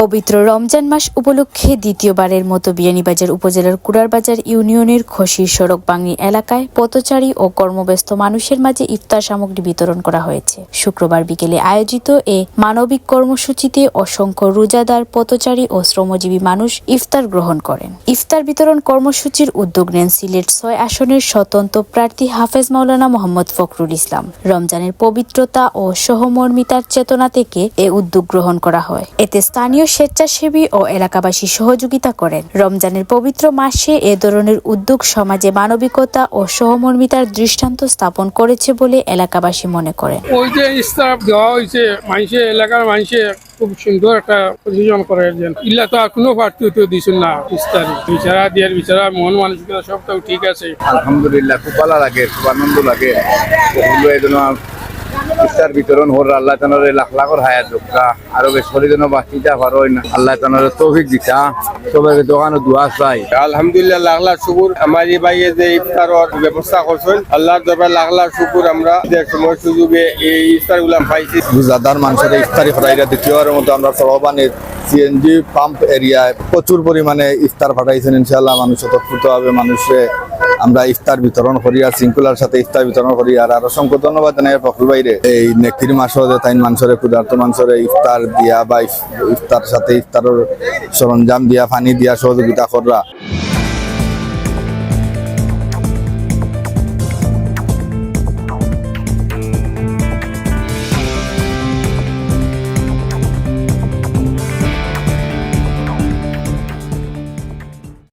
পবিত্র রমজান মাস উপলক্ষে দ্বিতীয়বারের মতো বিয়ানীবাজার উপজেলার কুড়ারবাজার ইউনিয়নের খসির সড়ক বাংনি এলাকায় পথচারী ও কর্মব্যস্ত মানুষের মাঝে ইফতার সামগ্রী বিতরণ করা হয়েছে। শুক্রবার বিকেলে আয়োজিত এ মানবিক কর্মসূচিতে অসংখ্য রোজাদার, পথচারী ও শ্রমজীবী মানুষ ইফতার গ্রহণ করেন। ইফতার বিতরণ কর্মসূচির উদ্যোগ নেন সিলেট ৬ আসনের স্বতন্ত্র প্রার্থী হাফেজ মাওলানা মোহাম্মদ ফখরুল ইসলাম। রমজানের পবিত্রতা ও সহমর্মিতার চেতনা থেকে এ উদ্যোগ গ্রহণ করা হয়। এতে স্থানীয় স্বেচ্ছাসেবী ও এলাকাবাসী সহযোগিতা করেন। রমজানের পবিত্র মাসে এ ধরনের উদ্যোগ সমাজে মানবিকতা ও সহমর্মিতার দৃষ্টান্ত স্থাপন করেছে বলে এলাকাবাসী মনে করেন। ওই যে ইফতার দেওয়া হয়েছে, মানুষের এলাকার মানুষের খুব সুন্দর একটা পজিশন করে ইল্লা তো আর কোনো প্রার্থী দিচ্ছেন না। ইফতারি বিচারা মন মানসিকতা সবটাও ঠিক আছে। আলহামদুলিল্লাহ, খুব ভালো লাগে, খুব আনন্দ লাগে। ইফতার বিতরণ হর আল্লাহ তাআলার লাখ লাখর হায়াত রক্ষা আরো বেশ করে যেন বাঁচিতে পারেন। আল্লাহ তাআলার তৌফিক দিতা সবাইকে দোকানে দোয়া চাই। আলহামদুলিল্লাহ, লাখ লাখ শুকুর আমার এই ভাইয়ে যে ইফতারের ব্যবস্থা করছেন। আল্লাহর দরবারে লাখ লাখ শুকুর। আমরা যে সময় সুযোগে এই ইফতার গুলা পাইছি। রোজাদার মানুষের ইফতারি ফটাইরা দ্বিতীয়বারের মতো আমরা সরবানের সিএনজি পাম্প এরিয়ায় প্রচুর পরিমাণে ইফতার ফাটাইছেন। ইনশাআল্লাহ মানুষ স্বতঃস্ফূর্তভাবে মানুষে আমরা ইফতার বিতরণ করি আর শৃঙ্খলার সাথে ইফতার বিতরণ করি। আর অসংখ্য ধন্যবাদ জানাই ফখরুল ভাইরে এই নেকির মাসে তাই মানুষের ক্ষুধার্ত মানুষের ইফতার দিয়া বা ইফতার সাথে ইফতারের সরঞ্জাম দিয়া, পানি দিয়া সহযোগিতা করা।